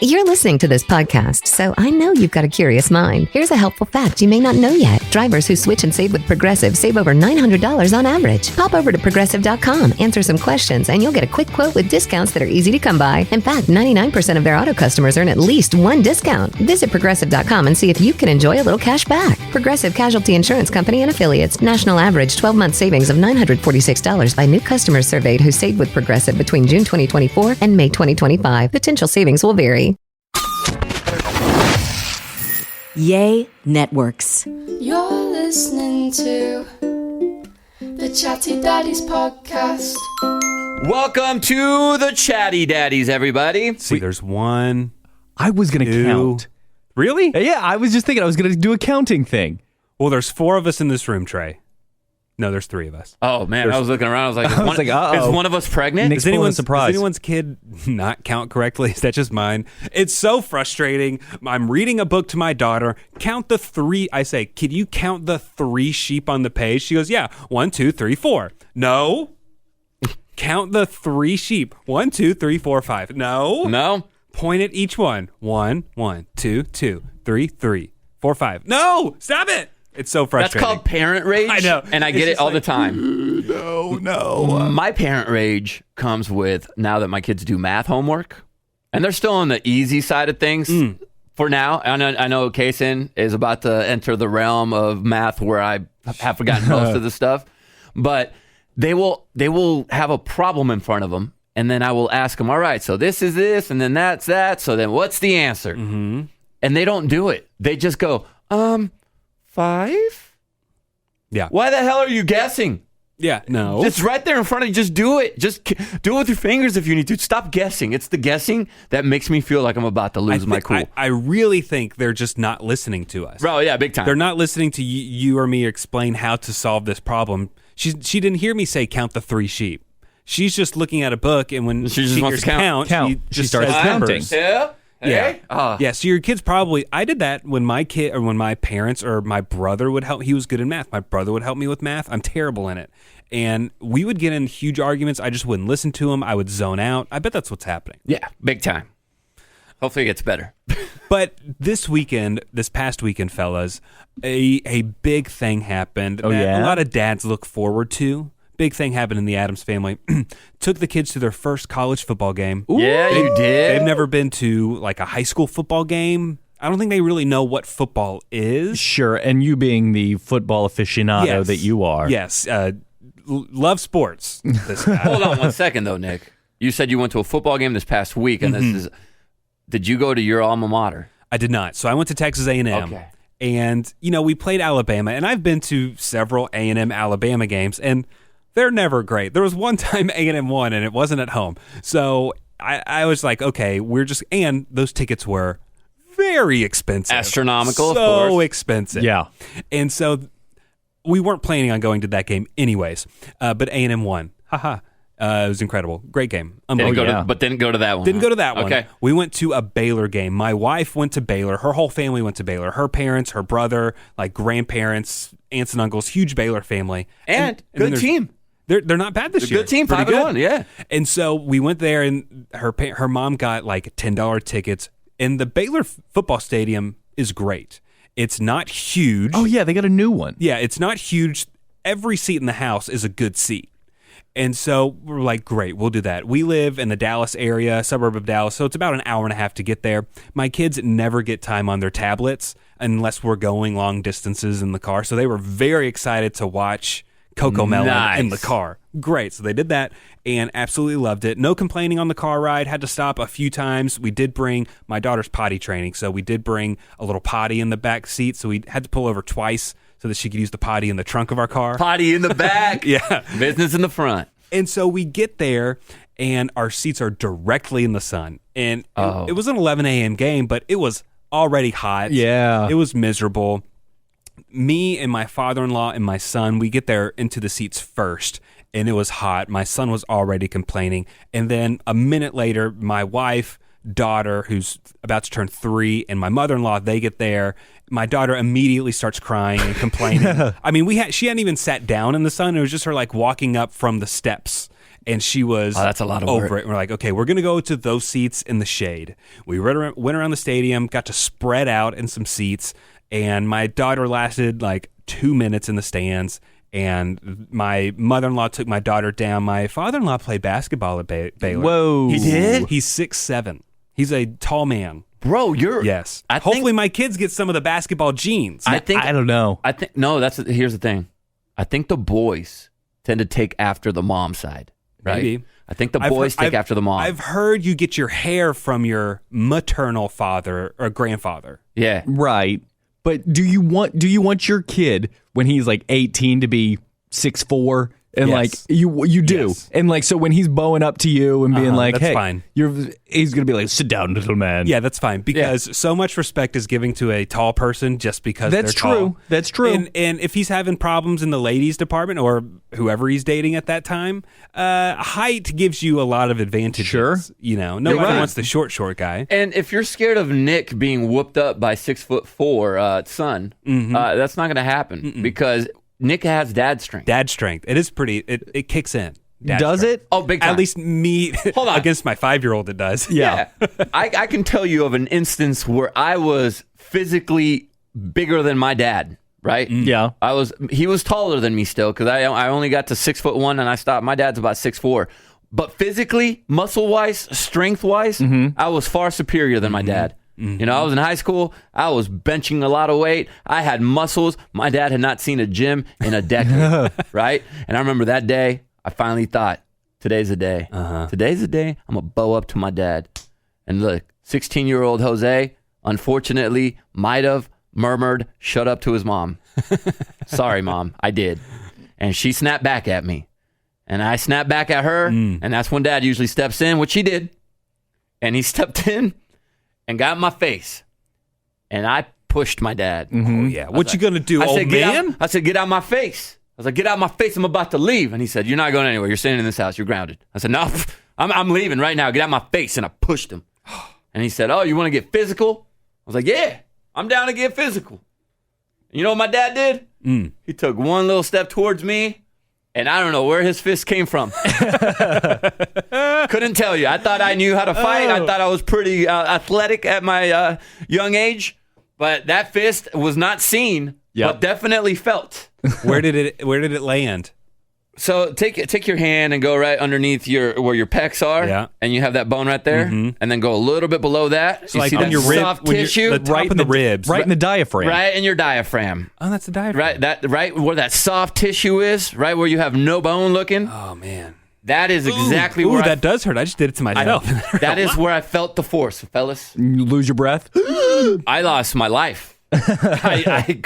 You're listening to this podcast, so I know you've got a curious mind. Here's a helpful fact you may not know yet. Drivers who switch and save with Progressive save over $900 on average. Pop over to Progressive.com, answer some questions, and you'll get a quick quote with discounts that are easy to come by. In fact, 99% of their auto customers earn at least one discount. Visit Progressive.com and see if you can enjoy a little cash back. Progressive Casualty Insurance Company and Affiliates. National average 12-month savings of $946 by new customers surveyed who saved with Progressive between June 2024 and May 2025. Potential savings will vary. Yay Networks. You're listening to the Chatty Daddies podcast. Welcome to the Chatty Daddies, everybody. See, there's one. I was going to count. Really? Yeah, I was just thinking I was going to do a counting thing. Well, there's 4 of us in this room, Trey. No, there's 3 of us. Oh, man, I was looking around. I was like, is one of us pregnant? Nick's Does surprise. anyone's kid not count correctly? Is that just mine? It's so frustrating. I'm reading a book to my daughter. Count the 3. I say, can you count the 3 sheep on the page? She goes, yeah. 1, 2, 3, 4. No. Count the 3 sheep. 1, 2, 3, 4, 5. No. Point at each one. 1, 1, 2, 2, 3, 3, 4, 5. No. Stop it. It's so frustrating. That's called parent rage. I know. And I get it all the time. No. My parent rage comes with now that my kids do math homework, and they're still on the easy side of things for now. I know Kaysen is about to enter the realm of math where I have forgotten most of the stuff, but they will have a problem in front of them, and then I will ask them, all right, so this is this, and then that's that, so then what's the answer? Mm-hmm. And they don't do it. They just go, 5? Yeah. Why the hell are you guessing? Yeah, no. It's right there in front of you. Just do it. Just do it with your fingers if you need to. Stop guessing. It's the guessing that makes me feel like I'm about to lose my cool. I really think they're just not listening to us. Bro, yeah, big time. They're not listening to you or me explain how to solve this problem. She didn't hear me say count the 3 sheep. She's just looking at a book, and when she just hears wants to count, she just starts says counting. numbers. Yeah. Yeah. Hey? Yeah. So your kids probably, I did that when my kid or when my parents or my brother would help. He was good in math. My brother would help me with math. I'm terrible in it. And we would get in huge arguments. I just wouldn't listen to him. I would zone out. I bet that's what's happening. Yeah, big time. Hopefully it gets better. But this past weekend, fellas, a big thing happened that a lot of dads look forward to. Big thing happened in the Adams family. Took the kids to their first college football game. Ooh. Yeah, you did. They've never been to like a high school football game. I don't think they really know what football is. Sure, and you being the football aficionado that you are. Yes, love sports. Hold on 1 second, though, Nick. You said you went to a football game this past week, and did you go to your alma mater? I did not. So I went to Texas A&M. Okay. And, we played Alabama, and I've been to several A&M Alabama games, and they're never great. There was one time A&M won, and it wasn't at home. So I was like, okay, and those tickets were very expensive. Astronomical, of course. So expensive. Yeah. And so we weren't planning on going to that game anyways, but A&M won. Haha. It was incredible. Great game. But didn't go to that one. Didn't go to that one. Okay. We went to a Baylor game. My wife went to Baylor. Her whole family went to Baylor. Her parents, her brother, like grandparents, aunts and uncles, huge Baylor family. And good team. They're not bad this year. Good team, Pretty 5-1, yeah. And so we went there, and her mom got like $10 tickets. And the Baylor football stadium is great. It's not huge. Oh, yeah, they got a new one. Yeah, it's not huge. Every seat in the house is a good seat. And so we're like, great, we'll do that. We live in the Dallas area, suburb of Dallas, so it's about an hour and a half to get there. My kids never get time on their tablets unless we're going long distances in the car. So they were very excited to watch Coco Melon in the car. Great. So they did that and absolutely loved it. No complaining on the car ride. Had to stop a few times. We did bring my daughter's potty training. So we did bring a little potty in the back seat. So we had to pull over twice so that she could use the potty in the trunk of our car. Potty in the back. Yeah. Business in the front. And so we get there and our seats are directly in the sun. And it was an 11 a.m. game, but it was already hot. Yeah. It was miserable. Me and my father-in-law and my son, we get there into the seats first, and it was hot. My son was already complaining. And then a minute later, my wife, daughter, who's about to turn 3, and my mother-in-law, they get there. My daughter immediately starts crying and complaining. I mean, she hadn't even sat down in the sun. It was just her like walking up from the steps. And she was that's a lot of over work. it. And we're like, okay, we're going to go to those seats in the shade. We went around the stadium, got to spread out in some seats, and my daughter lasted like 2 minutes in the stands. And my mother-in-law took my daughter down. My father-in-law played basketball at Baylor. Whoa. He did? He's 6'7". He's a tall man. Bro, Yes. I Hopefully think, my kids get some of the basketball genes. I don't know. Here's the thing. I think the boys tend to take after the mom side, right? Maybe. I think the boys take after the mom. I've heard you get your hair from your maternal father or grandfather. Yeah. Right. But do you want your kid when he's like 18 to be 6'4"? And Yes. like you do. Yes. And like so when he's bowing up to you and being like, that's "Hey, fine. he's going to be like, "Sit down, little man." Yeah, that's fine because so much respect is given to a tall person just because That's they're tall. true. That's true. And if he's having problems in the ladies department or whoever he's dating at that time, height gives you a lot of advantages. Sure. You know, nobody right. wants the short guy. And if you're scared of Nick being whooped up by 6'4" son, that's not going to happen because Nick has dad strength. Dad strength. It is pretty. It kicks in. Dad Does strength. it? Oh, big time. At least me Hold on. against my 5-year-old, it does. Yeah. I can tell you of an instance where I was physically bigger than my dad, right? Yeah. He was taller than me still because I only got to 6'1" and I stopped. My dad's about 6'4". But physically, muscle-wise, strength-wise, I was far superior than my dad. You know, I was in high school. I was benching a lot of weight. I had muscles. My dad had not seen a gym in a decade, right? And I remember that day, I finally thought, today's the day. Today's the day I'm going to bow up to my dad. And look, 16-year-old Jose, unfortunately, might have murmured, shut up to his mom. Sorry, Mom, I did. And she snapped back at me. And I snapped back at her. And that's when Dad usually steps in, which he did. And he stepped in and got in my face. And I pushed my dad. Oh, yeah. What you going to do, old man? I said, get out my face. I was like, get out my face. I'm about to leave. And he said, you're not going anywhere. You're staying in this house. You're grounded. I said, no, I'm leaving right now. Get out my face. And I pushed him. And he said, oh, you want to get physical? I was like, yeah, I'm down to get physical. And you know what my dad did? He took one little step towards me. And I don't know where his fist came from. Couldn't tell you. I thought I knew how to fight. I thought I was pretty athletic at my young age. But that fist was not seen, but definitely felt. Where did it land? So take your hand and go right underneath where your pecs are, and you have that bone right there, and then go a little bit below that. So you like see on that your rib, soft when tissue, the top of the ribs, Right in the diaphragm. right in your diaphragm. Oh, that's the diaphragm. Right where that soft tissue is, right where you have no bone looking. Oh man, That is exactly ooh, where that does hurt. I just did it to myself. That is where I felt the force, fellas. You lose your breath. I lost my life. I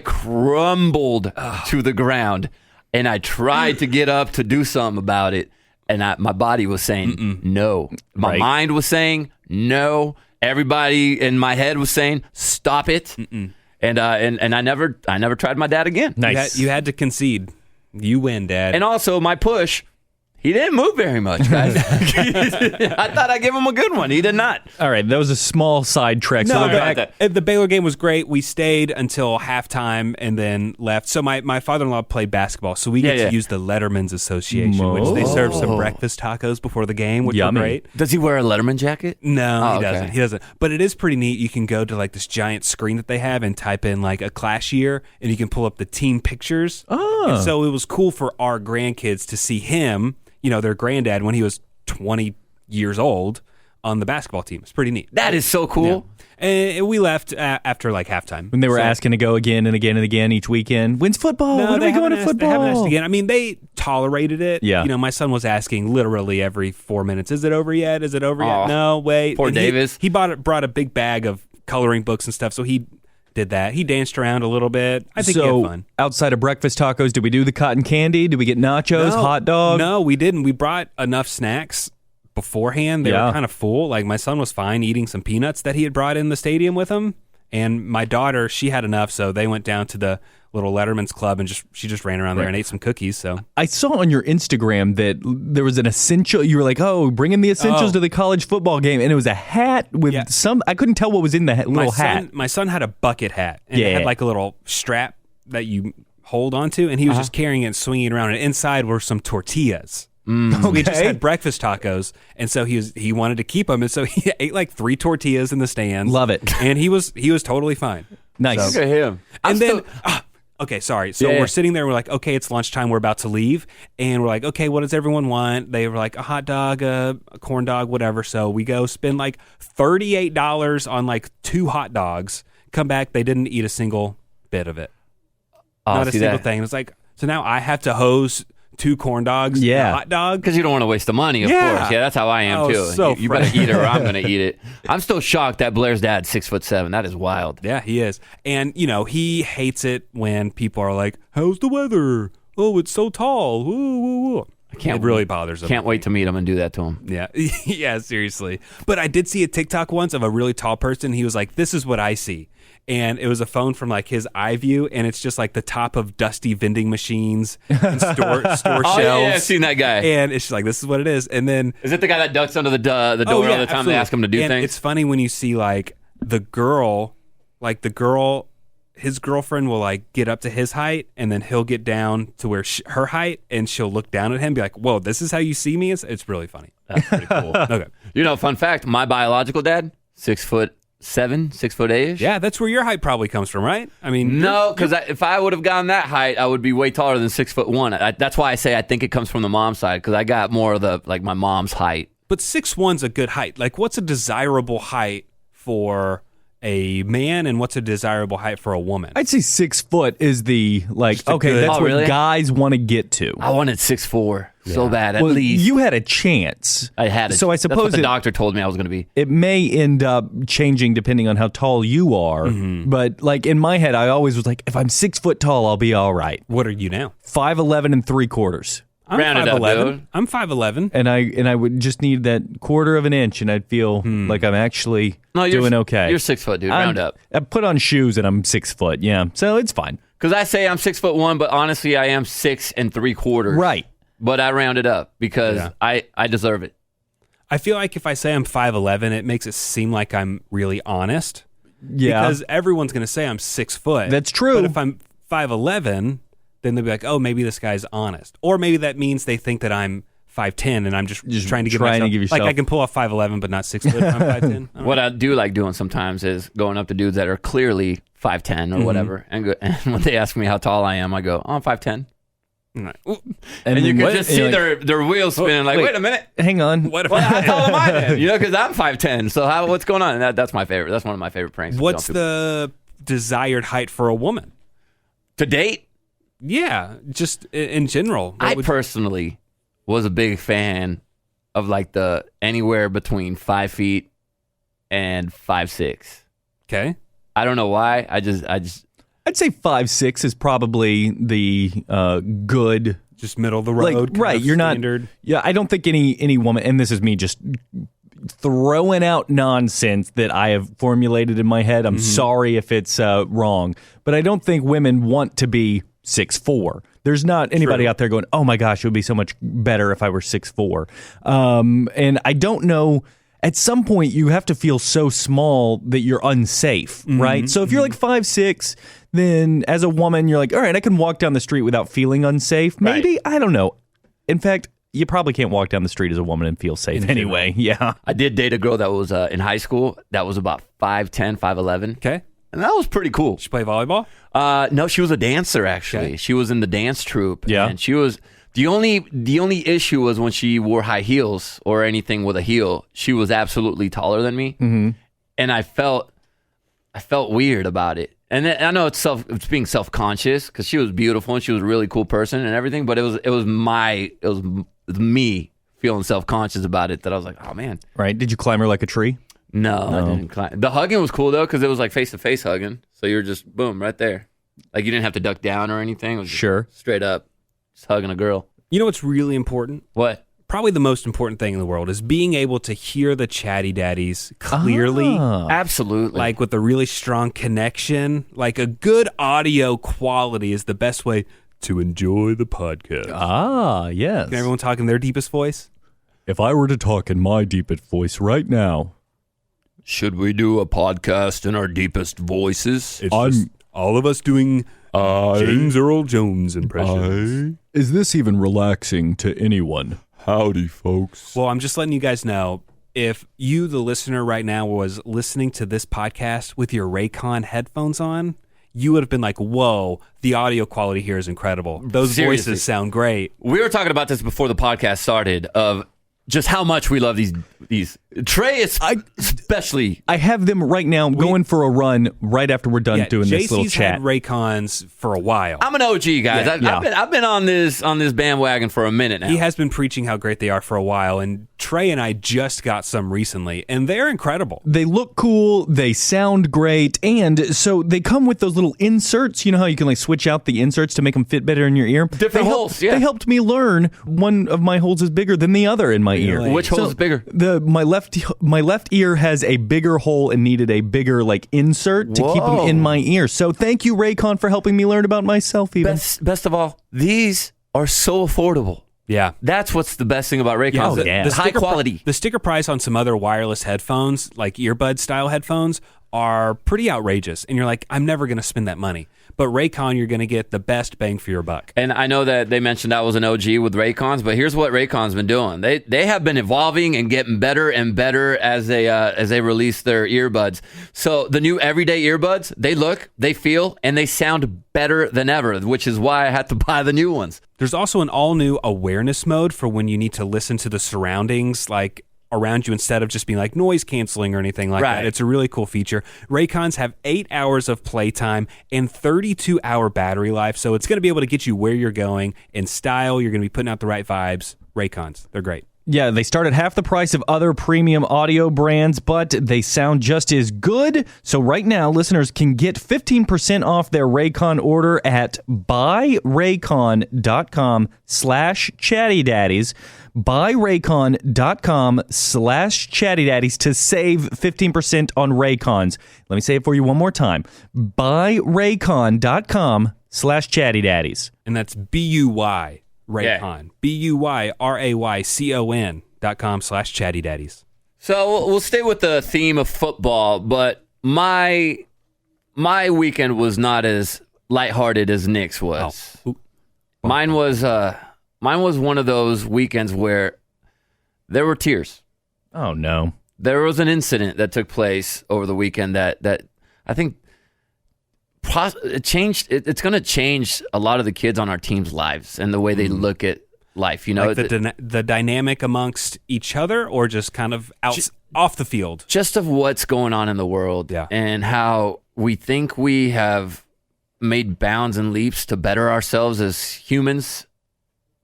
crumbled to the ground, and I tried to get up to do something about it, and my body was saying no. My mind was saying no. Everybody in my head was saying stop it. And I never tried my dad again. Nice. You had to concede. You win, Dad. And also my push. He didn't move very much, guys. I thought I'd give him a good one. He did not. All right, that was a small side trek. So No, we're back. the Baylor game was great. We stayed until halftime and then left. So my father-in-law played basketball, so we get to use the Letterman's Association, which they serve some breakfast tacos before the game, which Yummy. were great. Does he wear a Letterman jacket? No, he okay. doesn't. He doesn't. But it is pretty neat. You can go to like this giant screen that they have and type in like a class year, and you can pull up the team pictures. Oh. And so it was cool for our grandkids to see him, you know, their granddad when he was 20 years old on the basketball team. It's pretty neat. That is so cool. And we left after like halftime. When they were asking to go again and again and again each weekend. When's football? No, when are they we going haven't to asked- They haven't asked football? again. I mean, they tolerated it. Yeah. You know, my son was asking literally every 4 minutes, is it over yet? Is it over Oh, yet? No, wait. poor And Davis. He brought a big bag of coloring books and stuff, so he did that. He danced around a little bit. I think he had fun. Outside of breakfast tacos, did we do the cotton candy? Did we get nachos, hot dog? No, we didn't. We brought enough snacks beforehand. They were kind of full. Like my son was fine eating some peanuts that he had brought in the stadium with him. And my daughter, she had enough, so they went down to the little Letterman's Club and she just ran around there and ate some cookies. So I saw on your Instagram that there was an essential. You were like, "Oh, bringing the essentials to the college football game," and it was a hat with some. I couldn't tell what was in the little hat. My son had a bucket hat, and it had like a little strap that you hold onto, and he was just carrying it and swinging it around. And inside were some tortillas. We just had breakfast tacos, and so he wanted to keep them, and so he ate like 3 tortillas in the stands. Love it. And he was totally fine. Nice. Look at him. And then, okay, sorry. So we're sitting there, and we're like, okay, it's lunchtime. We're about to leave. And we're like, okay, what does everyone want? They were like, a hot dog, a corn dog, whatever. So we go spend like $38 on like 2 hot dogs. Come back, they didn't eat a single bit of it. Not a single thing. It's like, so now I have to hose 2 corn dogs and a hot dog? Because you don't want to waste the money, of course. Yeah, that's how I am, too. So you better eat it or I'm going to eat it. I'm still shocked that Blair's dad's 6'7". That is wild. Yeah, he is. And, he hates it when people are like, how's the weather? Oh, it's so tall. Woo, woo, woo. It really bothers him. Can't wait to meet him and do that to him. Yeah. Yeah, seriously. But I did see a TikTok once of a really tall person. He was like, this is what I see. And it was a phone from like his eye view, and it's just like the top of dusty vending machines and store shelves. Oh, yeah, I've seen that guy. And it's just like, this is what it is. And then... Is it the guy that ducks under the door all the time absolutely. they ask him to do and things? It's funny when you see like the girl, his girlfriend will like get up to his height, and then he'll get down to where her height, and she'll look down at him and be like, whoa, this is how you see me? It's really funny. That's pretty cool. Okay. Fun fact, my biological dad, 6'7", 6'8". Yeah, that's where your height probably comes from, right? I mean, no, because if I would have gotten that height, I would be way taller than 6'1". That's why I say I think it comes from the mom's side, because I got more of the my mom's height. But 6'1's a good height. Like, what's a desirable height for a man, and what's a desirable height for a woman? I'd say 6 foot is the that's what guys want to get to. I wanted 6'4" so bad. At least you had a chance. I had it. So I suppose that's what the doctor told me I was going to be. It may end up changing depending on how tall you are. Mm-hmm. But like in my head, I always was like, if I'm 6 foot tall, I'll be all right. What are you now? 5'11" and 3/4. I'm Round it up, 5'11". dude. I'm 5'11". And I would just need that 1/4 of an inch, and I'd feel like I'm actually doing okay. You're 6 foot, dude. Round up. I put on shoes and I'm 6 foot. Yeah, so it's fine. Because I say I'm 6'1", but honestly I am 6 3/4. Right. But I round it up because I deserve it. I feel like if I say I'm 5'11", it makes it seem like I'm really honest. Yeah. Because everyone's going to say I'm 6 foot. That's true. But if I'm 5'11", then they'll be like, oh, maybe this guy's honest. Or maybe that means they think that I'm 5'10", and I'm just trying to give yourself... Like, I can pull off 5'11", but not 6 foot if I'm 5'10". What I do like doing sometimes is going up to dudes that are clearly 5'10" or whatever, and when they ask me how tall I am, I go, oh, I'm 5'10". And you can just see their wheels spinning. Wait a minute, hang on. How tall am I then? Because I'm 5'10". So what's going on? And that's my favorite. That's one of my favorite pranks. What's the desired height for a woman to date? Yeah, just in general. I personally was a big fan of like the anywhere between 5 feet and 5'6". Okay. I don't know why. I'd say 5'6" is probably the good, just middle of the road. Right, you're standard. Not. Yeah, I don't think any woman, and this is me just throwing out nonsense that I have formulated in my head. I'm sorry if it's wrong, but I don't think women want to be 6'4". There's not anybody out there going, oh my gosh, it would be so much better if I were 6'4". And I don't know, at some point you have to feel so small that you're unsafe, right? So if you're like 5'6", then as a woman, you're like, all right, I can walk down the street without feeling unsafe. Maybe, I don't know. In fact, you probably can't walk down the street as a woman and feel safe anyway. Yeah. I did date a girl that was in high school that was about 5'10", 5'11". Okay. And that was pretty cool. She play volleyball? No, she was a dancer, actually. Okay. She was in the dance troupe. Yeah. And she was... The only issue was when she wore high heels or anything with a heel, she was absolutely taller than me. Mm-hmm. And I felt weird about it. And I know it's being self-conscious because she was beautiful and she was a really cool person and everything, but it was me feeling self-conscious about it that I was like, oh, man. Right. Did you climb her like a tree? No, I didn't climb. The hugging was cool, though, because it was like face-to-face hugging. So you were just, boom, right there. Like you didn't have to duck down or anything. It was just straight up, just hugging a girl. You know what's really important? What? Probably the most important thing in the world is being able to hear the chatty daddies clearly. Absolutely. Like with a really strong connection. Like a good audio quality is the best way to enjoy the podcast. Ah, yes. Can everyone talk in their deepest voice? If I were to talk in my deepest voice right now. Should we do a podcast in our deepest voices? It's just all of us doing James Earl Jones impressions. Is this even relaxing to anyone? Howdy, folks. Well, I'm just letting you guys know, if you, the listener right now, was listening to this podcast with your Raycon headphones on, you would have been like, whoa, the audio quality here is incredible. Those Seriously. voices sound great. We were talking about this before the podcast started of just how much we love these. Trey is especially. I have them right now going for a run right after we're done doing this little JC's chat. had Raycons for a while. I'm an OG, guys. I've been on this bandwagon for a minute now. He has been preaching how great they are for a while, and Trey and I just got some recently, and they're incredible. They look cool, they sound great, and so they come with those little inserts. You know how you can like switch out the inserts to make them fit better in your ear? Different holes, yeah. They helped me learn one of my holes is bigger than the other in my ear. Which hole is bigger? My left ear has a bigger hole and needed a bigger like insert to keep them in my ear. So thank you, Raycon, for helping me learn about myself even. Best of all, these are so affordable. Yeah. That's what's the best thing about Raycons. the High quality. The sticker price on some other wireless headphones, like earbud style headphones, are pretty outrageous. And you're like, I'm never going to spend that money. But Raycon, you're going to get the best bang for your buck. And I know that they mentioned I was an OG with Raycons, but here's what Raycon's been doing. They have been evolving and getting better and better as they release their earbuds. So the new everyday earbuds, they look, they feel, and they sound better than ever, which is why I had to buy the new ones. There's also an all-new awareness mode for when you need to listen to the surroundings, like around you, instead of just being like noise canceling or anything like that. It's a really cool feature. Raycons have 8 hours of playtime and 32-hour battery life, so it's going to be able to get you where you're going in style. You're going to be putting out the right vibes. Raycons, they're great. Yeah, they start at half the price of other premium audio brands, but they sound just as good. So right now, listeners can get 15% off their Raycon order at buyraycon.com/chattydaddies. buyraycon.com/chattydaddies to save 15% on Raycons. Let me say it for you one more time. buyraycon.com/chattydaddies. And that's BUY. Raycon. BUYRAYCON.com/chattydaddies. So we'll stay with the theme of football, but my weekend was not as lighthearted as Nick's was. Mine was one of those weekends where there were tears. Oh, no. There was an incident that took place over the weekend that I think it changed. It's going to change a lot of the kids on our team's lives and the way they look at life. You know, like the dynamic amongst each other, or just kind of off the field, just of what's going on in the world, and how we think we have made bounds and leaps to better ourselves as humans,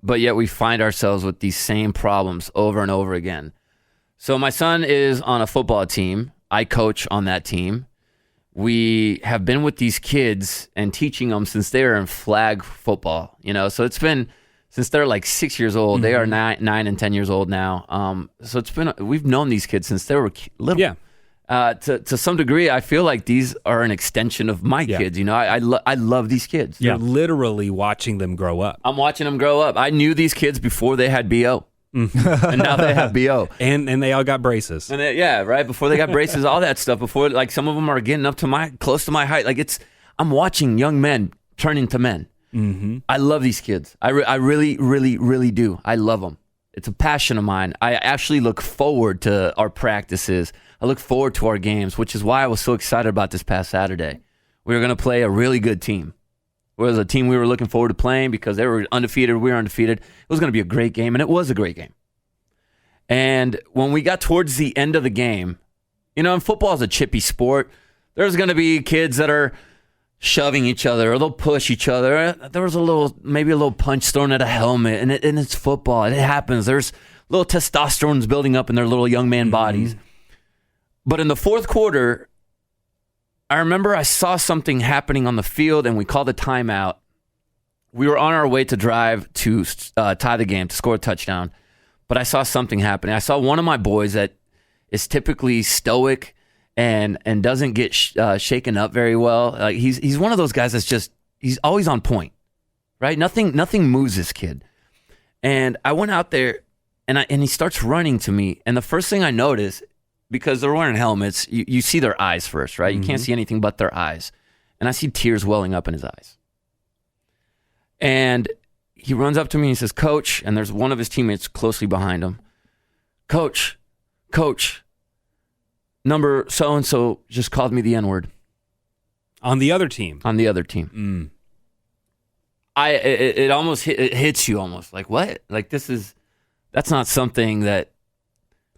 but yet we find ourselves with these same problems over and over again. So my son is on a football team. I coach on that team. We have been with these kids and teaching them since they were in flag football, you know, so it's been since they're like 6 years old. They are 9 and 10 years old now. So we've known these kids since they were little. Yeah. To some degree, I feel like these are an extension of my kids. You know, I love these kids. You're literally watching them grow up. I'm watching them grow up. I knew these kids before they had BO. And now they have BO. And they all got braces. And right before they got braces, all that stuff. Before, like, some of them are getting up to close to my height. Like, I'm watching young men turn into men. Mm-hmm. I love these kids. I really, really, really do. I love them. It's a passion of mine. I actually look forward to our practices. I look forward to our games, which is why I was so excited about this past Saturday. We were going to play a really good team. It was a team we were looking forward to playing because they were undefeated. We were undefeated. It was going to be a great game, and it was a great game. And when we got towards the end of the game, you know, and football is a chippy sport. There's going to be kids that are shoving each other, or they'll push each other. There was maybe a little punch thrown at a helmet, and it's football. It happens. There's little testosterone's building up in their little young man bodies. But in the fourth quarter, I remember I saw something happening on the field, and we called a timeout. We were on our way to drive to tie the game, to score a touchdown. But I saw something happening. I saw one of my boys that is typically stoic and doesn't get shaken up very well. Like he's one of those guys he's always on point, right? Nothing moves this kid. And I went out there, and he starts running to me. And the first thing I noticed, because they're wearing helmets, you see their eyes first, right? You can't see anything but their eyes. And I see tears welling up in his eyes. And he runs up to me and he says, Coach, and there's one of his teammates closely behind him. Coach, number so-and-so just called me the N-word. On the other team? On the other team. It almost it hits you almost. Like, what? Like, that's not something that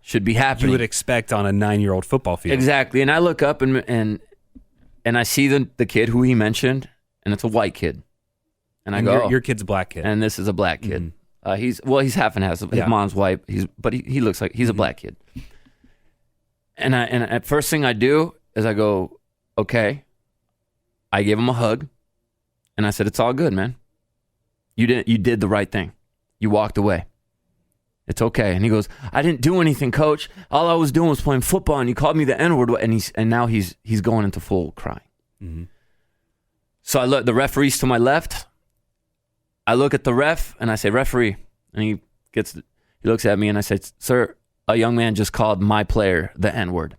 should be happening. You would expect on a 9-year-old football field. Exactly. And I look up and I see the kid who he mentioned, and it's a white kid. And I go, your kid's a black kid. And this is a black kid. He's half and half. His mom's white. But he looks like he's a black kid. And at first thing I do is I go, okay. I gave him a hug, and I said, "It's all good, man. You did the right thing. You walked away. It's okay." And he goes, "I didn't do anything, Coach. All I was doing was playing football, and you called me the N-word." And now he's going into full crying. Mm-hmm. So I look. The referee's to my left. I look at the ref, and I say, "Referee," and he looks at me, and I say, "Sir, a young man just called my player the N-word."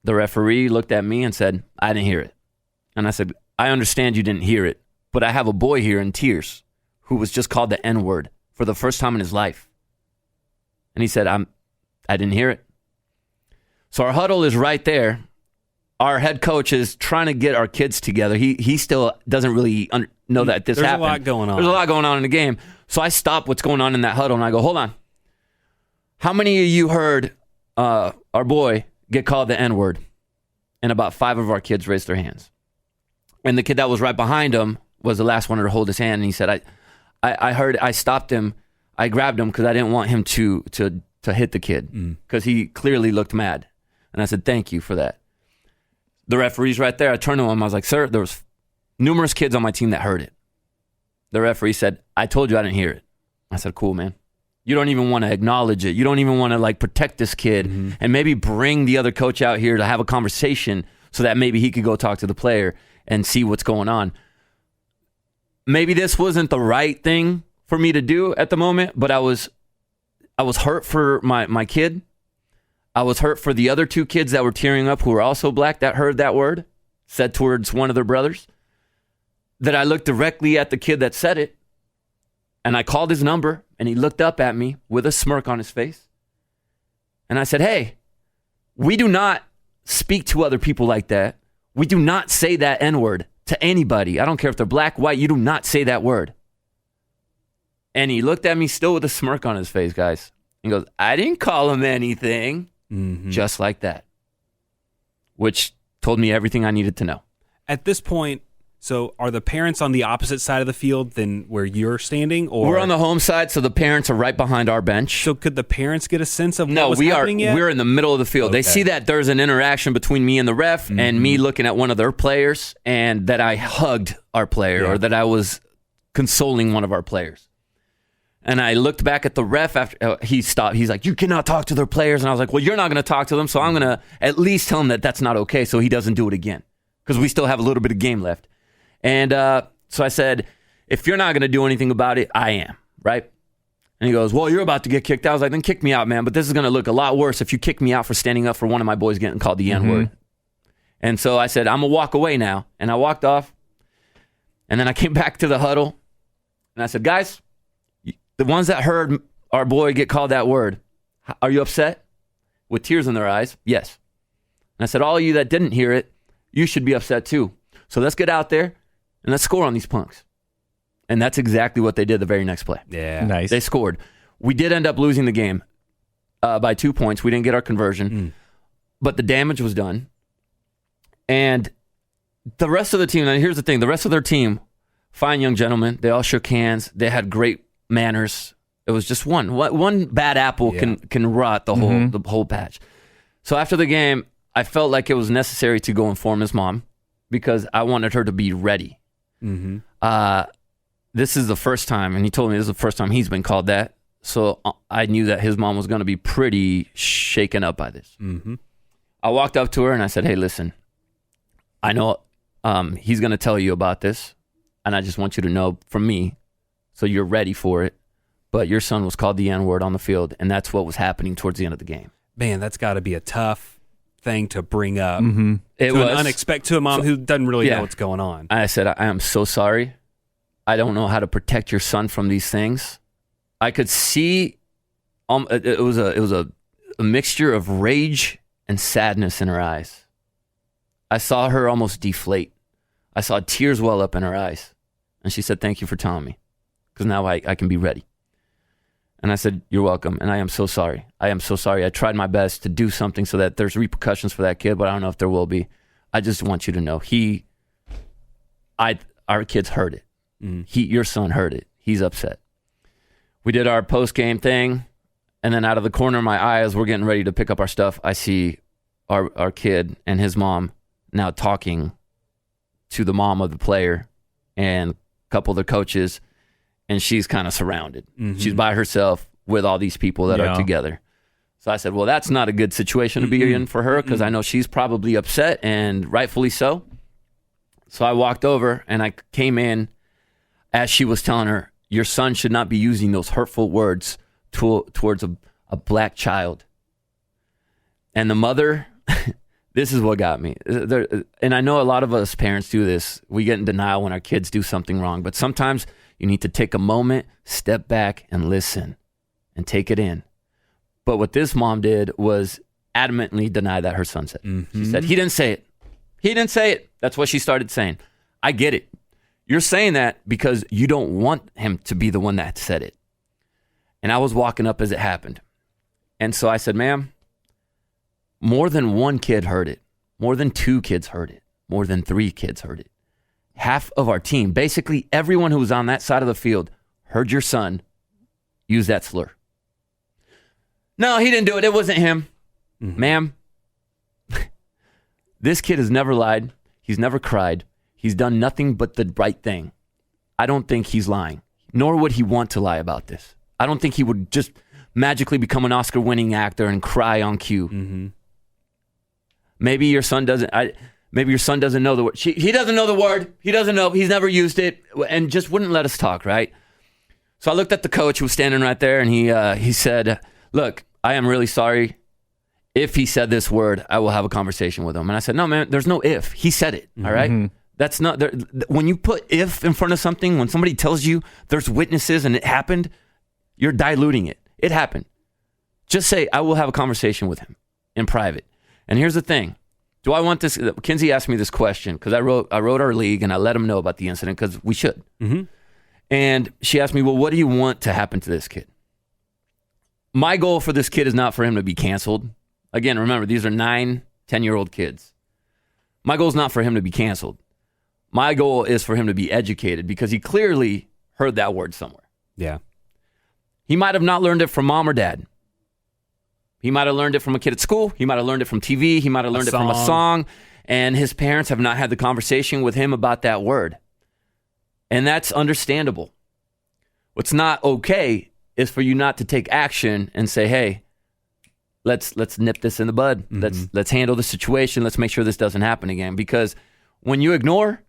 The referee looked at me and said, "I didn't hear it." And I said, "I understand you didn't hear it, but I have a boy here in tears who was just called the N-word for the first time in his life." And he said, I didn't hear it. So our huddle is right there. Our head coach is trying to get our kids together. He still doesn't really know that this happened. There's a lot going on. There's a lot going on in the game. So I stop what's going on in that huddle, and I go, "Hold on. How many of you heard our boy get called the N-word?" And about 5 of our kids raised their hands. And the kid that was right behind him was the last one to hold his hand. And he said, I heard, I stopped him. I grabbed him because I didn't want him to hit the kid because he clearly looked mad. And I said, "Thank you for that." The referee's right there. I turned to him. I was like, "Sir, there was numerous kids on my team that heard it." The referee said, "I told you I didn't hear it." I said, "Cool, man. You don't even want to acknowledge it. You don't even want to protect this kid and maybe bring the other coach out here to have a conversation so that maybe he could go talk to the player and see what's going on." Maybe this wasn't the right thing for me to do at the moment, but I was hurt for my kid. I was hurt for the other 2 kids that were tearing up who were also black that heard that word said towards one of their brothers. That I looked directly at the kid that said it, and I called his number, and he looked up at me with a smirk on his face. And I said, "Hey, we do not speak to other people like that. We do not say that N-word to anybody. I don't care if they're black, white, you do not say that word." And he looked at me still with a smirk on his face, guys. He goes, "I didn't call him anything." Just like that. Which told me everything I needed to know. At this point, so are the parents on the opposite side of the field than where you're standing? Or we're on the home side, so the parents are right behind our bench. So could the parents get a sense of what was happening yet? We're in the middle of the field. Okay. They see that there's an interaction between me and the ref and me looking at one of their players and that I hugged our player or that I was consoling one of our players. And I looked back at the ref after he stopped. He's like, "You cannot talk to their players." And I was like, "Well, you're not going to talk to them, so I'm going to at least tell him that that's not okay so he doesn't do it again because we still have a little bit of game left." And so I said, "If you're not going to do anything about it, I am," right? And he goes, "Well, you're about to get kicked out." I was like, "Then kick me out, man. But this is going to look a lot worse if you kick me out for standing up for one of my boys getting called the N-word." And so I said, "I'm going to walk away now." And I walked off. And then I came back to the huddle. And I said, "Guys, the ones that heard our boy get called that word, are you upset?" With tears in their eyes, yes. And I said, "All of you that didn't hear it, you should be upset too. So let's get out there and let's score on these punks." And that's exactly what they did the very next play. Yeah. Nice. They scored. We did end up losing the game by 2 points. We didn't get our conversion, but the damage was done. And the rest of the team, and here's the thing, the rest of their team, fine young gentlemen, they all shook hands. They had great manners. It was just one bad apple can rot the whole patch. So after the game, I felt like it was necessary to go inform his mom because I wanted her to be ready. This is the first time, and he told me this is the first time he's been called that. So I knew that his mom was going to be pretty shaken up by this. I walked up to her and I said, "Hey, listen, I know he's going to tell you about this, and I just want you to know from me, so you're ready for it. But your son was called the N-word on the field, and that's what was happening towards the end of the game." Man, that's got to be a tough thing to bring up. It was to a mom who doesn't really know what's going on. I said, "I am so sorry. I don't know how to protect your son from these things. I could see it was a mixture of rage and sadness in her eyes. I saw her almost deflate. I saw tears well up in her eyes. And she said, "Thank you for telling me, because now I can be ready." And I said, "You're welcome. And I am so sorry. I am so sorry. I tried my best to do something so that there's repercussions for that kid, but I don't know if there will be. I just want you to know our kids heard it. Your son heard it. He's upset." We did our post-game thing, and then out of the corner of my eye, as we're getting ready to pick up our stuff, I see our kid and his mom now talking to the mom of the player and a couple of the coaches, and she's kind of surrounded. She's by herself with all these people that are together. So I said, well, that's not a good situation to be in for her, because I know she's probably upset, and rightfully so. So I walked over, and I came in as she was telling her, your son should not be using those hurtful words towards a black child. And the mother, this is what got me. And I know a lot of us parents do this. We get in denial when our kids do something wrong. But sometimes you need to take a moment, step back, and listen and take it in. But what this mom did was adamantly deny that her son said. She said, he didn't say it. He didn't say it. That's what she started saying. I get it. You're saying that because you don't want him to be the one that said it. And I was walking up as it happened. And so I said, ma'am, more than one kid heard it. More than 2 kids heard it. More than 3 kids heard it. Half of our team, basically everyone who was on that side of the field, heard your son use that slur. No, he didn't do it. It wasn't him. Ma'am, this kid has never lied. He's never cried. He's done nothing but the right thing. I don't think he's lying, nor would he want to lie about this. I don't think he would just magically become an Oscar-winning actor and cry on cue. Maybe your son doesn't. Maybe your son doesn't know the word. He doesn't know the word. He doesn't know. He's never used it, and just wouldn't let us talk. Right. So I looked at the coach who was standing right there, and he said, "Look, I am really sorry. If he said this word, I will have a conversation with him." And I said, "No, man. There's no if. He said it. All right." That's not there. When you put if in front of something, when somebody tells you there's witnesses and it happened, you're diluting it. It happened. Just say, I will have a conversation with him in private. And here's the thing. Do I want this? Kinsey asked me this question because I wrote our league and I let him know about the incident because we should. And she asked me, well, what do you want to happen to this kid? My goal for this kid is not for him to be canceled. Again, remember, these are 9, 10-year-old kids. My goal is not for him to be canceled. My goal is for him to be educated because he clearly heard that word somewhere. Yeah. He might have not learned it from mom or dad. He might have learned it from a kid at school. He might have learned it from TV. He might have learned it from a song. And his parents have not had the conversation with him about that word. And that's understandable. What's not okay is for you not to take action and say, hey, let's nip this in the bud. Let's handle the situation. Let's make sure this doesn't happen again. Because when you ignore,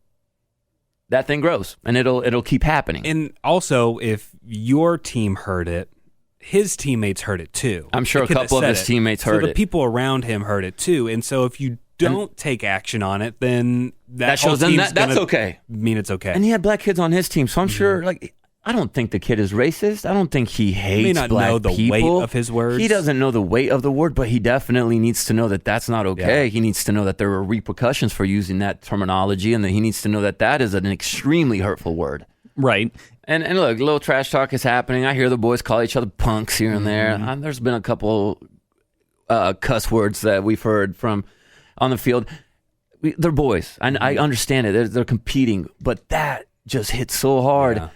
that thing grows and it'll keep happening. And also, if your team heard it, his teammates heard it too. I'm sure a couple of his teammates heard it. So the people around him heard it too. And so if you don't take action on it, then that shows them that's okay. Mean it's okay. And he had black kids on his team, so I'm sure. I don't think the kid is racist. I don't think he hates may not black know the people. weight of his words. He doesn't know the weight of the word, but he definitely needs to know that that's not okay. Yeah. He needs to know that there are repercussions for using that terminology, and that he needs to know that that is an extremely hurtful word. Right. And look, a little trash talk is happening. I hear the boys call each other punks here and there. There's been a couple cuss words that we've heard from on the field. They're boys. I understand it. They're competing, but that just hits so hard. Yeah.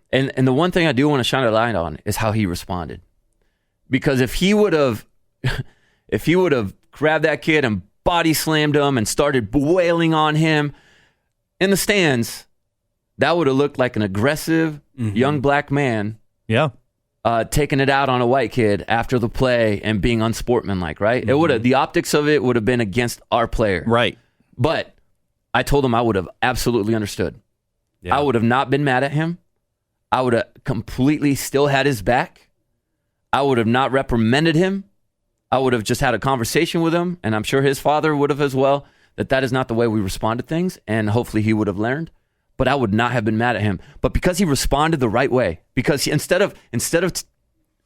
And the one thing I do want to shine a light on is how he responded. Because if he would have grabbed that kid and body slammed him and started wailing on him in the stands, that would have looked like an aggressive young black man taking it out on a white kid after the play and being unsportsmanlike, right? It would have, the optics of it would have been against our player. Right. But I told him I would have absolutely understood. Yeah. I would have not been mad at him. I would have completely still had his back. I would have not reprimanded him. I would have just had a conversation with him, and I'm sure his father would have as well, that is not the way we respond to things, and hopefully he would have learned. but I would not have been mad at him. But because he responded the right way, because instead of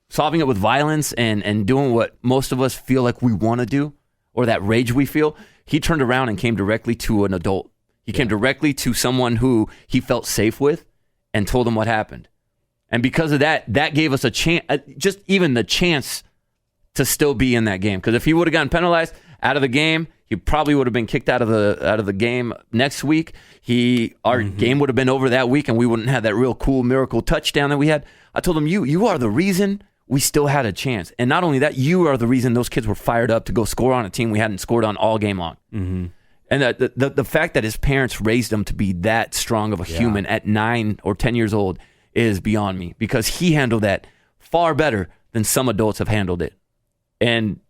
solving it with violence and doing what most of us feel like we want to do, or that rage we feel, he turned around and came directly to an adult. He came directly to someone who he felt safe with and told him what happened. And because of that, that gave us a chance, just even the chance to still be in that game. Because if he would have gotten penalized out of the game, he probably would have been kicked out of the game next week. Our game would have been over that week, and we wouldn't have that real cool miracle touchdown that we had. I told him, you are the reason we still had a chance. And not only that, you are the reason those kids were fired up to go score on a team we hadn't scored on all game long. Mm-hmm. And the fact that his parents raised him to be that strong of a human at 9 or 10 years old is beyond me, because he handled that far better than some adults have handled it. And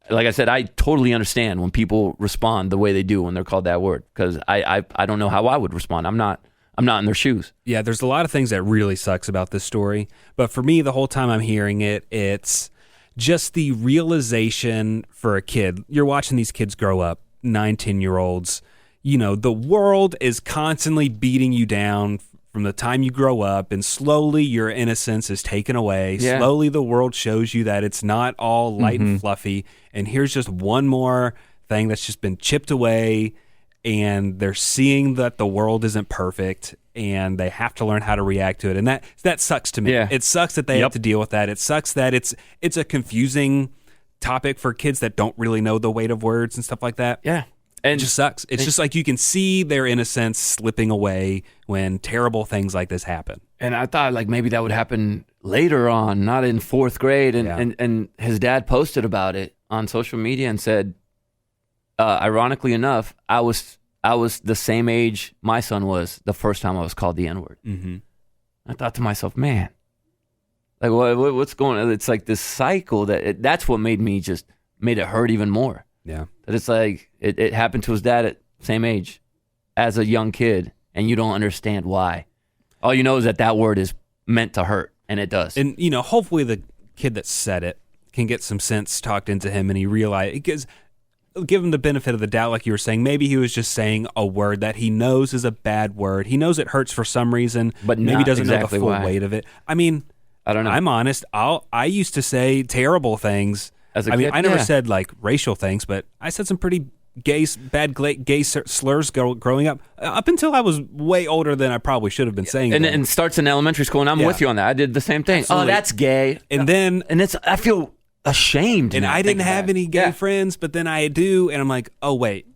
like I said, I totally understand when people respond the way they do when they're called that word, because I don't know how I would respond. I'm not in their shoes. Yeah, there's a lot of things that really sucks about this story. But for me, the whole time I'm hearing it, it's just the realization for a kid. You're watching these kids grow up, 9, 10-year-olds. You know, the world is constantly beating you down from the time you grow up, and slowly your innocence is taken away. Yeah. Slowly the world shows you that it's not all light and fluffy. And here's just one more thing that's just been chipped away, and they're seeing that the world isn't perfect, and they have to learn how to react to it. And that sucks to me. Yeah. It sucks that they have to deal with that. It sucks that it's a confusing topic for kids that don't really know the weight of words and stuff like that. Yeah. And it just sucks. It's just like you can see their innocence slipping away when terrible things like this happen. And I thought like maybe that would happen later on, not in 4th grade. And his dad posted about it on social media and said, ironically enough, I was the same age my son was the first time I was called the N-word. Mm-hmm. I thought to myself, man, like what's going on? It's like this cycle that's what made it hurt even more. Yeah. That it's like it happened to his dad at the same age as a young kid, and you don't understand why. All you know is that word is meant to hurt, and it does. And, you know, hopefully the kid that said it can get some sense talked into him, and he realized, because give him the benefit of the doubt, like you were saying. Maybe he was just saying a word that he knows is a bad word. He knows it hurts for some reason, but maybe doesn't know the full weight of it. I mean, I don't know. I'm honest. I used to say terrible things. As a kid, I never said like racial things, but I said some pretty bad gay slurs growing up until I was way older than I probably should have been saying. And starts in elementary school, and I'm with you on that. I did the same thing. Absolutely. Oh, that's gay. And I feel ashamed. And I didn't have any gay friends, but then I do, and I'm like, oh wait,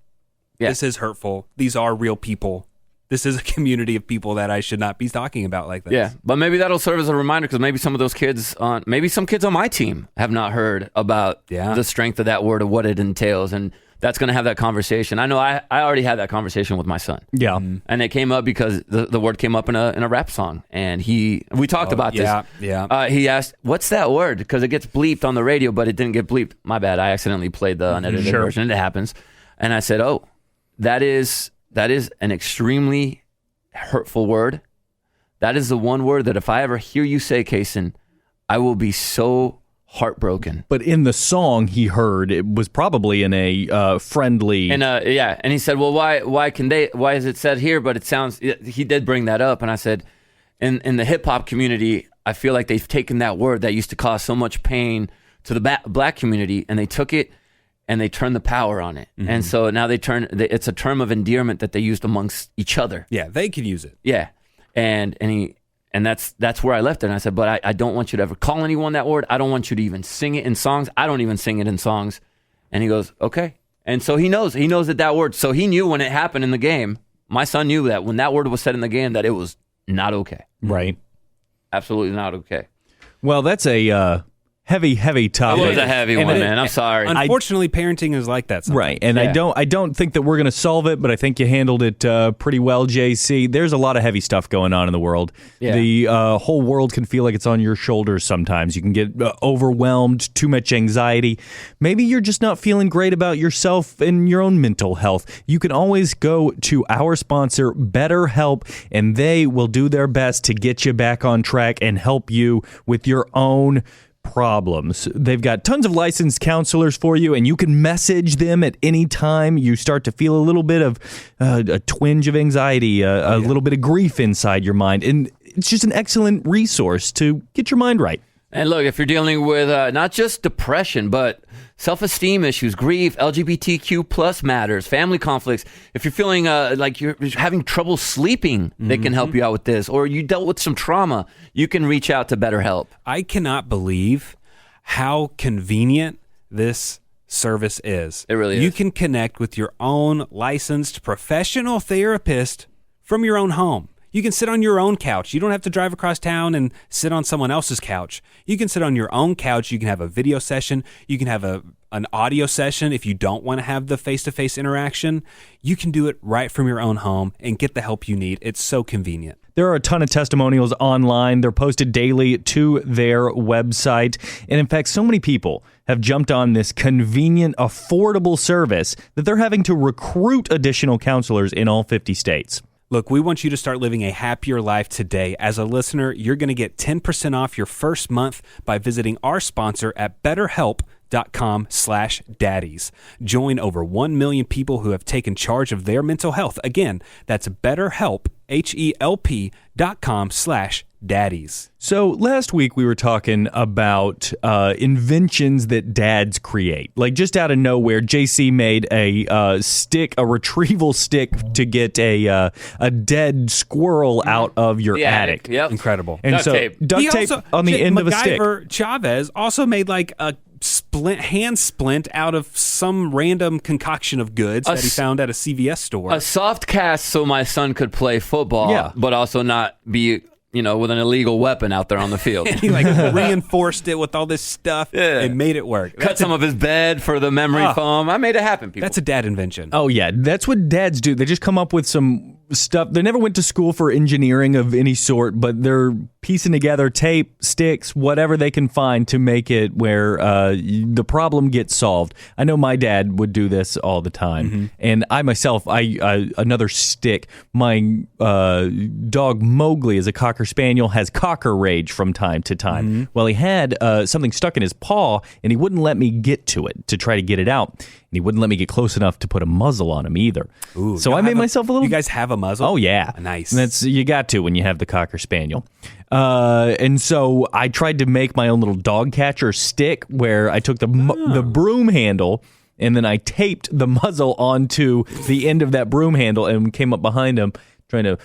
this is hurtful. These are real people. This is a community of people that I should not be talking about like this. Yeah, but maybe that'll serve as a reminder, because maybe some of those kids maybe some kids on my team have not heard about the strength of that word, or what it entails, and that's going to have that conversation. I know I already had that conversation with my son. Yeah. And it came up because the word came up in a rap song, and we talked about this. Yeah. He asked, "What's that word?" Because it gets bleeped on the radio, but it didn't get bleeped. My bad. I accidentally played the unedited version. It happens. And I said, "Oh, that is an extremely hurtful word. That is the one word that if I ever hear you say, Kaysen, I will be so heartbroken." But in the song he heard, it was probably in a friendly. And he said, "Well, why is it said here? But it sounds." He did bring that up, and I said, in the hip hop community, I feel like they've taken that word that used to cause so much pain to the black community, and they took it and they turned the power on it. Mm-hmm. And so now it's a term of endearment that they used amongst each other. Yeah, they can use it. Yeah. And that's where I left it. And I said, but I don't want you to ever call anyone that word. I don't want you to even sing it in songs. I don't even sing it in songs. And he goes, okay. And so he knows that word. So he knew when it happened in the game, my son knew that when that word was said in the game, that it was not okay. Right. Absolutely not okay. Well, that's a heavy topic. It was a heavy one, man. I'm sorry. Unfortunately, parenting is like that sometimes. Right, and I don't think that we're going to solve it, but I think you handled it pretty well, JC. There's a lot of heavy stuff going on in the world. Yeah. The whole world can feel like it's on your shoulders sometimes. You can get overwhelmed, too much anxiety. Maybe you're just not feeling great about yourself and your own mental health. You can always go to our sponsor, BetterHelp, and they will do their best to get you back on track and help you with your own problems. They've got tons of licensed counselors for you, and you can message them at any time you start to feel a little bit of a twinge of anxiety, a little bit of grief inside your mind. And it's just an excellent resource to get your mind right. And look, if you're dealing with not just depression, but self-esteem issues, grief, LGBTQ plus matters, family conflicts, if you're feeling like you're having trouble sleeping, they can help you out with this. Or you dealt with some trauma, you can reach out to BetterHelp. I cannot believe how convenient this service is. It really is. You can connect with your own licensed professional therapist from your own home. You can sit on your own couch. You don't have to drive across town and sit on someone else's couch. You can sit on your own couch. You can have a video session. You can have an audio session if you don't want to have the face-to-face interaction. You can do it right from your own home and get the help you need. It's so convenient. There are a ton of testimonials online. They're posted daily to their website. And in fact, so many people have jumped on this convenient, affordable service that they're having to recruit additional counselors in all 50 states. Look, we want you to start living a happier life today. As a listener, you're going to get 10% off your first month by visiting our sponsor at BetterHelp.com/daddies. Join over 1 million people who have taken charge of their mental health. Again, that's BetterHelp, HELP.com/daddies. So last week we were talking about inventions that dads create. Like just out of nowhere, JC made a retrieval stick to get a dead squirrel out of your attic. Yep. Incredible. And Duct tape. Duct tape on the end of a stick. MacGyver Chavez also made like a hand splint out of some random concoction of goods that he found at a CVS store. A soft cast so my son could play football, but also not be, with an illegal weapon out there on the field. He reinforced it with all this stuff and made it work. Cut some of his bed for the memory foam. I made it happen, people. That's a dad invention. Oh, yeah. That's what dads do. They just come up with some stuff. They never went to school for engineering of any sort, but they're piecing together tape, sticks, whatever they can find to make it where the problem gets solved. I know my dad would do this all the time. And I myself, another stick, my dog Mowgli is a Cocker Spaniel, has cocker rage from time to time. Well, he had something stuck in his paw, and he wouldn't let me get to it to try to get it out. And he wouldn't let me get close enough to put a muzzle on him either. Ooh, so I made myself a little... You guys have a muzzle? Oh, yeah. Nice. You got to when you have the Cocker Spaniel. And so I tried to make my own little dog catcher stick where I took the broom handle and then I taped the muzzle onto the end of that broom handle and came up behind him trying to...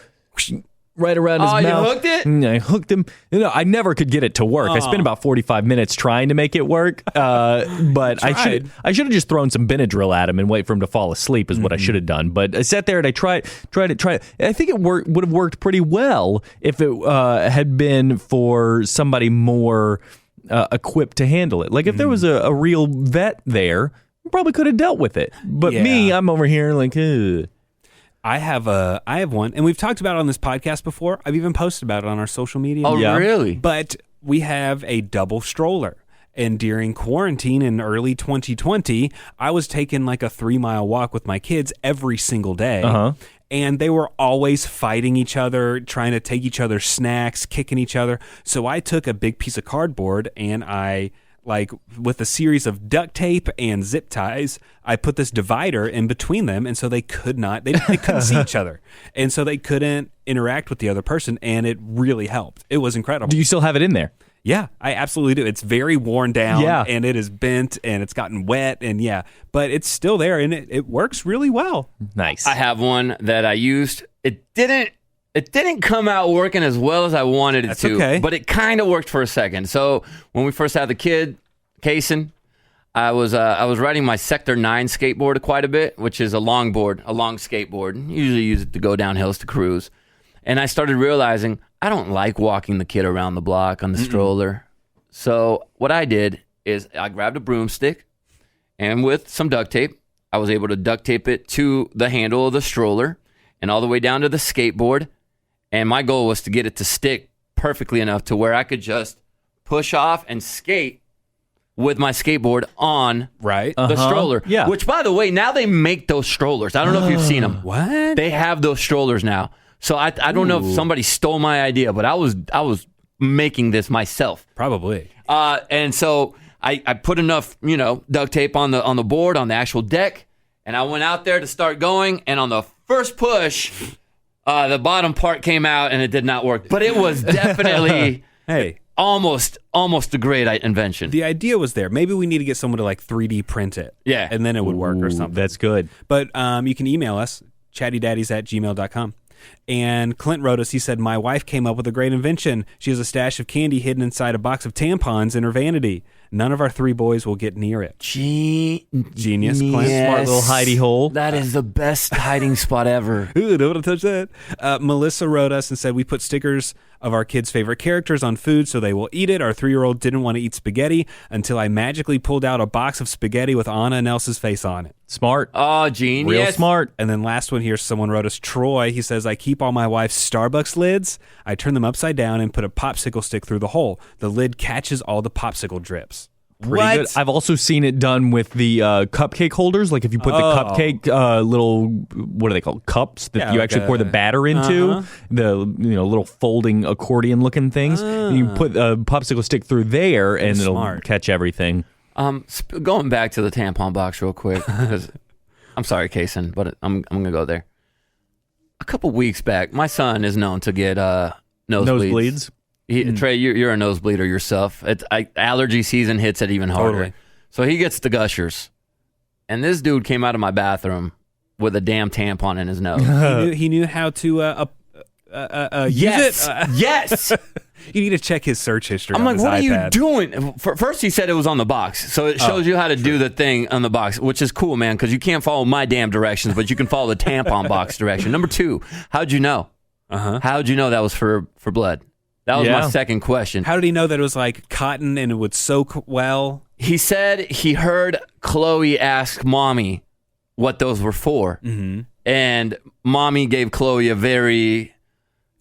right around his mouth. You hooked it? I hooked him. I never could get it to work. I spent about 45 minutes trying to make it work. But I should have just thrown some Benadryl at him and wait for him to fall asleep is what I should have done. But I sat there and I tried it. I think it would have worked pretty well if it had been for somebody more equipped to handle it. Like if there was a real vet there, we probably could have dealt with it. But me, I'm over here like, ugh. I have one, and we've talked about it on this podcast before. I've even posted about it on our social media. Oh, really? But we have a double stroller. And during quarantine in early 2020, I was taking like a 3-mile walk with my kids every single day. And they were always fighting each other, trying to take each other's snacks, kicking each other. So I took a big piece of cardboard and with a series of duct tape and zip ties, I put this divider in between them, and so they couldn't see each other, and so they couldn't interact with the other person, and it really helped. It was incredible. Do you still have it in there? Yeah, I absolutely do. It's very worn down, and it is bent, and it's gotten wet, and but it's still there, and it works really well. Nice. I have one that I used. It didn't come out working as well as I wanted it to, okay. But it kind of worked for a second. So when we first had the kid, Kaysen, I was riding my Sector 9 skateboard quite a bit, which is a long skateboard. Usually use it to go down hills to cruise. And I started realizing I don't like walking the kid around the block on the stroller. So what I did is I grabbed a broomstick, and with some duct tape, I was able to duct tape it to the handle of the stroller and all the way down to the skateboard. And my goal was to get it to stick perfectly enough to where I could just push off and skate with my skateboard on the stroller. Yeah. Which, by the way, now they make those strollers. I don't know if you've seen them. What? They have those strollers now. So I don't know if somebody stole my idea, but I was making this myself. Probably. And so I put enough, duct tape on the board, on the actual deck, and I went out there to start going, and on the first push, the bottom part came out, and it did not work. But it was definitely almost a great invention. The idea was there. Maybe we need to get someone to like 3D print it. Yeah. And then it would work or something. That's good. But you can email us, chattydaddies@gmail.com. And Clint wrote us, he said, my wife came up with a great invention. She has a stash of candy hidden inside a box of tampons in her vanity. None of our 3 boys will get near it. Genius, Clint. Smart little hidey hole. That is the best hiding spot ever. Ooh, don't want to touch that. Melissa wrote us and said, we put stickers of our kids' favorite characters on food so they will eat it. Our 3-year-old didn't want to eat spaghetti until I magically pulled out a box of spaghetti with Anna and Elsa's face on it. Smart. Oh, genius. Real smart. And then last one here, someone wrote us, Troy. He says, I keep all my wife's Starbucks lids. I turn them upside down and put a popsicle stick through the hole. The lid catches all the popsicle drips. Pretty good. I've also seen it done with the cupcake holders. Like if you put the cupcake little, what are they called? Cups that you like actually pour the batter into. The little folding accordion looking things. And you put a popsicle stick through there, and it'll catch everything. Going back to the tampon box real quick, because I'm sorry, Kason, but I'm gonna go there. A couple weeks back, my son is known to get nosebleeds. Trey, you're a nosebleeder yourself. Allergy season hits it even harder. Totally. So he gets the gushers. And this dude came out of my bathroom with a damn tampon in his nose. He knew how to yes. use it. Yes. You need to check his search history. I'm on like, his what iPad. are you doing? First, he said it was on the box. So it shows you how to do the thing on the box, which is cool, man, because you can't follow my damn directions, but you can follow the tampon box direction. Number 2, how'd you know? How'd you know that was for blood? That was my second question. How did he know that it was like cotton and it would soak well? He said he heard Chloe ask Mommy what those were for. Mm-hmm. And Mommy gave Chloe a very,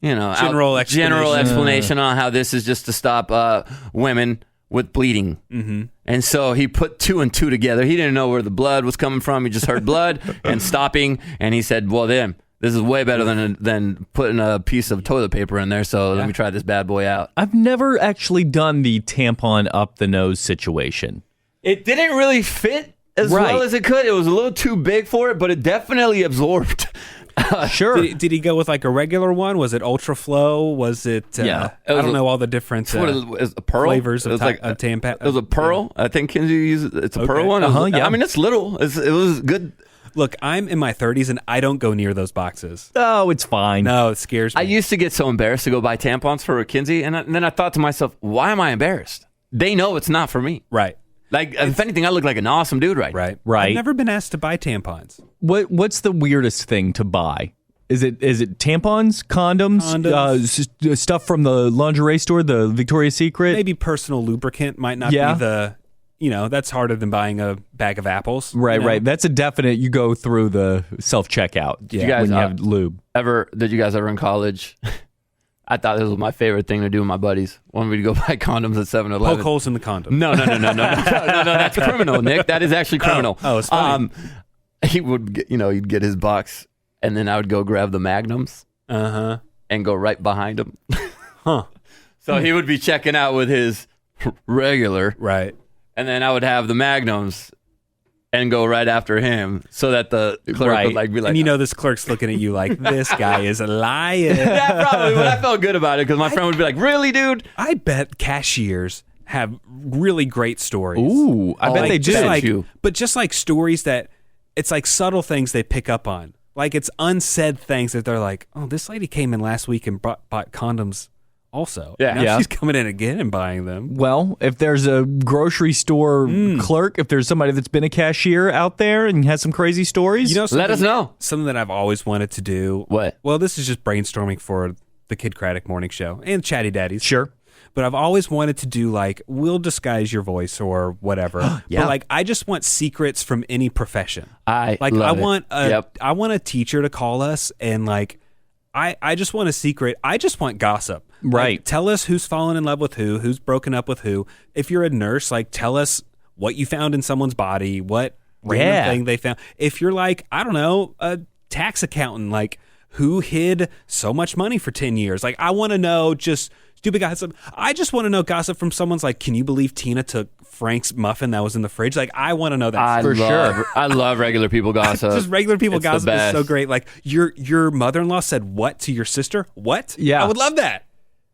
general explanation on how this is just to stop women with bleeding. Mm-hmm. And so he put 2 and 2 together. He didn't know where the blood was coming from. He just heard blood and stopping. And he said, well, then, this is way better than putting a piece of toilet paper in there, so let me try this bad boy out. I've never actually done the tampon up the nose situation. It didn't really fit as well as it could. It was a little too big for it, but it definitely absorbed. Sure. Did he go with like a regular one? Was it Ultra Flow? Was it? Yeah. I don't know all the different a pearl? flavors of like tampon. It was a pearl. I think Kinsey used it's a pearl one. Yeah. I mean, it's little. It was good. Look, I'm in my 30s and I don't go near those boxes. Oh, it's fine. No, it scares me. I used to get so embarrassed to go buy tampons for Kinsey, and then I thought to myself, why am I embarrassed? They know it's not for me. Right. Like, if anything, I look like an awesome dude right now. Right. I've never been asked to buy tampons. What's the weirdest thing to buy? Is it tampons, condoms, stuff from the lingerie store, the Victoria's Secret? Maybe personal lubricant might not be the... that's harder than buying a bag of apples. Right. That's a definite. You go through the self-checkout You guys, when you have lube. Did you guys ever in college? I thought this was my favorite thing to do with my buddies. When we'd go buy condoms at 7-Eleven. Poke holes in the condom. No. That's criminal, Nick. That is actually criminal. Oh, it's funny. He would, he'd get his box, and then I would go grab the magnums. And go right behind him. So he would be checking out with his regular. Right. And then I would have the magnums and go right after him so that the clerk would be like... And this clerk's looking at you like, this guy is lying. Yeah, probably. But I felt good about it because my friend would be like, really, dude? I bet cashiers have really great stories. Ooh, I bet they do. But just like stories that, it's like subtle things they pick up on. Like it's unsaid things that they're like, oh, this lady came in last week and bought condoms also. Now she's coming in again and buying them. Well, if there's a grocery store clerk, if there's somebody that's been a cashier out there and has some crazy stories, let us know. Something that I've always wanted to do. What? Well, this is just brainstorming for the Kid Craddock Morning Show and Chatty Daddies. Sure. But I've always wanted to do like, we'll disguise your voice or whatever. Yeah. But like, I just want secrets from any profession. I want a teacher to call us and like, I just want a secret. I just want gossip. Right. Like, tell us who's fallen in love with who's broken up with who. If you're a nurse, like tell us what you found in someone's body, what random thing they found. If you're like, I don't know, a tax accountant, like who hid so much money for 10 years? Like, I want to know just stupid gossip. I just want to know gossip from someone's like, can you believe Tina took Frank's muffin that was in the fridge? Like, I want to know that. I love regular people gossip. Just regular people It's gossip the is best. so great. Like, your mother-in-law said what to your sister? What? Yeah. I would love that.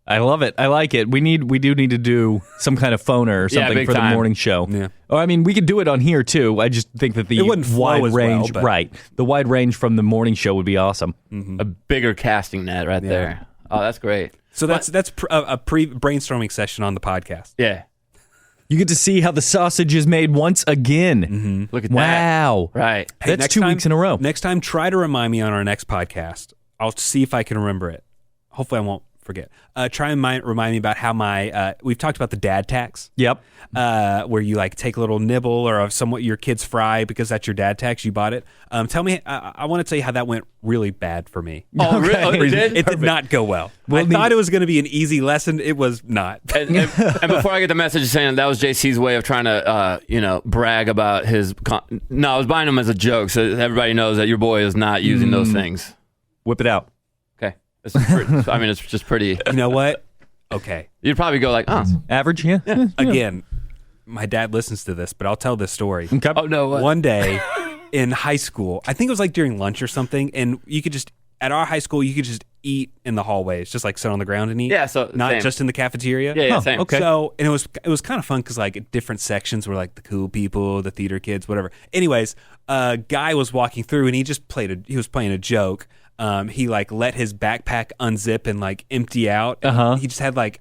I love it. I like it. We do need to do some kind of phoner or something big for time. the morning show. Yeah. Or, I mean, we could do it on here too. I just think that the It wouldn't flow wide as well, range, but- right? The wide range from the morning show would be awesome. A bigger casting net right there. Oh, that's great. So that's a pre-brainstorming session on the podcast. Yeah. You get to see how the sausage is made once again. Look at Wow. that. Right. Hey, That's next 2 time- weeks in a row. Next time, try to remind me on our next podcast. I'll see if I can remember it. Hopefully, I won't forget. Try and remind me about how my we've talked about the dad tax. Yep. Where you like take a little nibble or of somewhat your kids fry because that's your dad tax. You bought it. Tell me. I want to tell you how that went really bad for me. Oh, really? It did? It did not go well. I thought it was going to be an easy lesson. It was not. And before I get the message saying that was JC's way of trying to, brag about his. No, I was buying them as a joke, so everybody knows that your boy is not using those things. Whip it out. Okay, it's just pretty. You know what? Okay. You'd probably go like, oh, Average, yeah. Again, my dad listens to this, but I'll tell this story. Okay. oh no, what? One day in high school, I think it was like during lunch or something, and you could just at our high school you could just eat in the hallways, just like sit on the ground and eat. Yeah, so not same. just in the cafeteria. Yeah, same. okay. So and it was kind of fun because like different sections were like the cool people, the theater kids, whatever. Anyways, a guy was walking through and he was playing a joke. He like let his backpack unzip and like empty out. And he just had like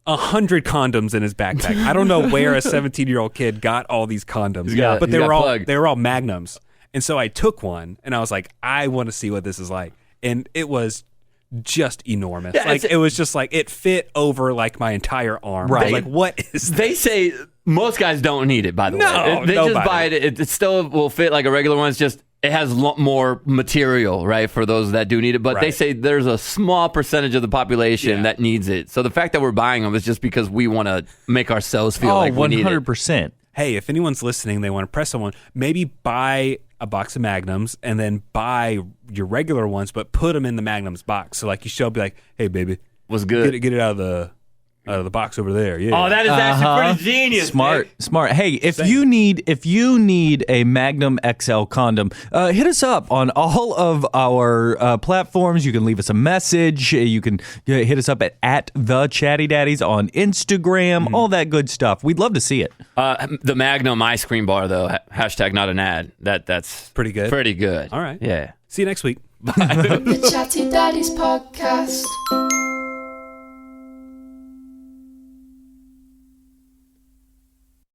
100 condoms in his backpack. I don't know where a 17-year-old kid got all these condoms, got- but he got they plugged. were all Magnums. And so I took one and I was like, I want to see what this is like. And it was just enormous. Yeah, like it's- it was just like it fit over like my entire arm. Right. I was like, what is that? They say most guys don't need it. By the No, way, they nobody. just buy it. It still will fit like a regular one. It's just it has more material, right, for those that do need it. But they Right. say there's a small percentage of the population that needs it. So the fact that we're buying them is just because we want to make ourselves feel like we need it. 100%. Hey, if anyone's listening, they want to press someone, maybe buy a box of Magnums and then buy your regular ones, but put them in the Magnums box. So like you show, be like, hey, baby, Was good. get it out of the box over there. Yeah. Oh, that is actually pretty genius. Smart, dude. smart. Hey, if you need a Magnum XL condom, hit us up on all of our platforms. You can leave us a message. You can hit us up at the Chatty Daddies on Instagram. All that good stuff. We'd love to see it. The Magnum ice cream bar, though, hashtag not an ad. That's Pretty good. Pretty good. All right. Yeah. See you next week. The Chatty Daddies Podcast.